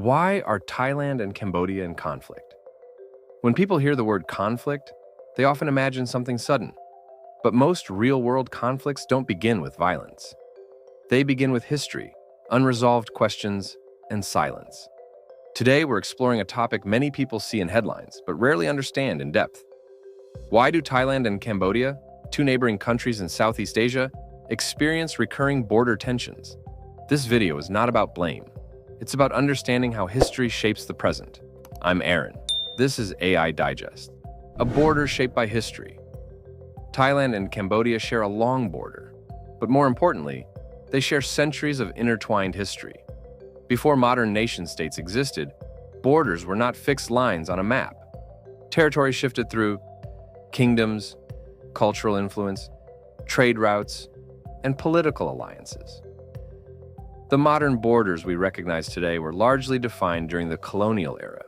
Why are Thailand and Cambodia in conflict? When people hear the word conflict, they often imagine something sudden. But most real-world conflicts don't begin with violence. They begin with history, unresolved questions, and silence. Today, we're exploring a topic many people see in headlines, but rarely understand in depth. Why do Thailand and Cambodia, two neighboring countries in Southeast Asia, experience recurring border tensions? This video is not about blame. It's about understanding how history shapes the present. I'm Aaron. This is AI Digest, a border shaped by history. Thailand and Cambodia share a long border, but more importantly, they share centuries of intertwined history. Before modern nation-states existed, borders were not fixed lines on a map. Territory shifted through kingdoms, cultural influence, trade routes, and political alliances. The modern borders we recognize today were largely defined during the colonial era.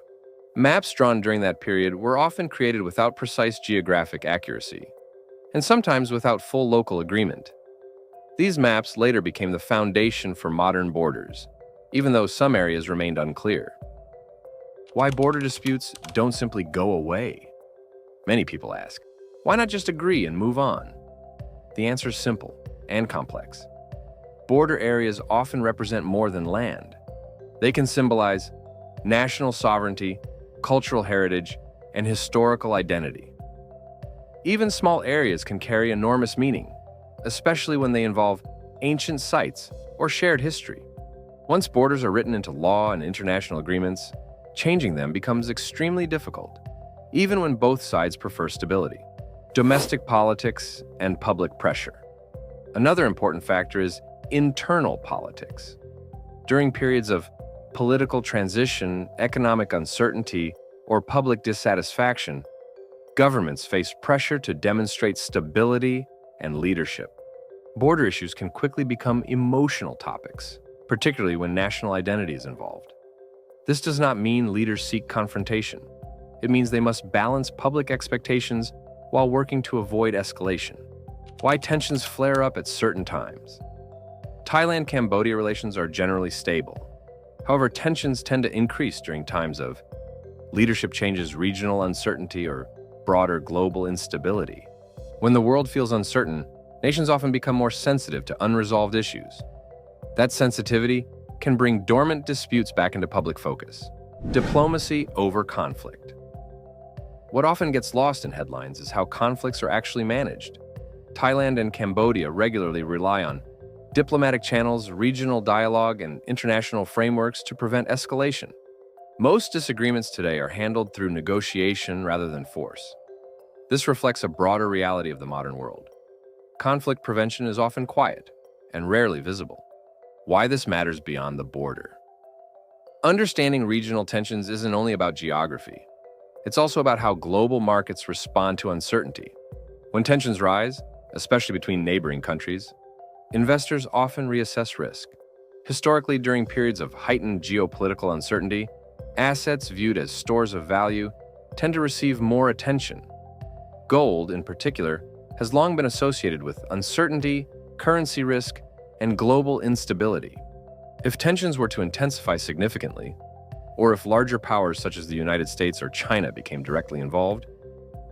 Maps drawn during that period were often created without precise geographic accuracy, and sometimes without full local agreement. These maps later became the foundation for modern borders, even though some areas remained unclear. Why border disputes don't simply go away? Many people ask, why not just agree and move on? The answer is simple and complex. Border areas often represent more than land. They can symbolize national sovereignty, cultural heritage, and historical identity. Even small areas can carry enormous meaning, especially when they involve ancient sites or shared history. Once borders are written into law and international agreements, changing them becomes extremely difficult, even when both sides prefer stability. Domestic politics and public pressure. Another important factor is internal politics. During periods of political transition, economic uncertainty, or public dissatisfaction, governments face pressure to demonstrate stability and leadership. Border issues can quickly become emotional topics, particularly when national identity is involved. This does not mean leaders seek confrontation. It means they must balance public expectations while working to avoid escalation. Why tensions flare up at certain times? Thailand-Cambodia relations are generally stable. However, tensions tend to increase during times of leadership changes, regional uncertainty, or broader global instability. When the world feels uncertain, nations often become more sensitive to unresolved issues. That sensitivity can bring dormant disputes back into public focus. Diplomacy over conflict. What often gets lost in headlines is how conflicts are actually managed. Thailand and Cambodia regularly rely on diplomatic channels, regional dialogue, and international frameworks to prevent escalation. Most disagreements today are handled through negotiation rather than force. This reflects a broader reality of the modern world. Conflict prevention is often quiet and rarely visible. Why this matters beyond the border. Understanding regional tensions isn't only about geography. It's also about how global markets respond to uncertainty. When tensions rise, especially between neighboring countries, investors often reassess risk. Historically, during periods of heightened geopolitical uncertainty, assets viewed as stores of value tend to receive more attention. Gold, in particular, has long been associated with uncertainty, currency risk, and global instability. If tensions were to intensify significantly, or if larger powers such as the United States or China became directly involved,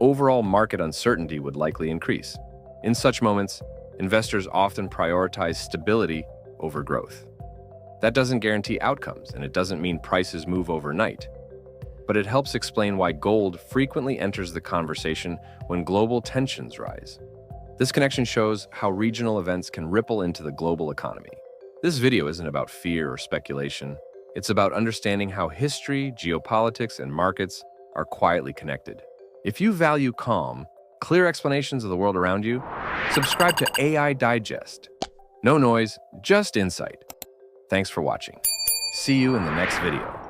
overall market uncertainty would likely increase. In such moments, investors often prioritize stability over growth. That doesn't guarantee outcomes, and it doesn't mean prices move overnight. But it helps explain why gold frequently enters the conversation when global tensions rise. This connection shows how regional events can ripple into the global economy. This video isn't about fear or speculation. It's about understanding how history, geopolitics, and markets are quietly connected. If you value calm, clear explanations of the world around you, subscribe to AI Digest. No noise, just insight. Thanks for watching. See you in the next video.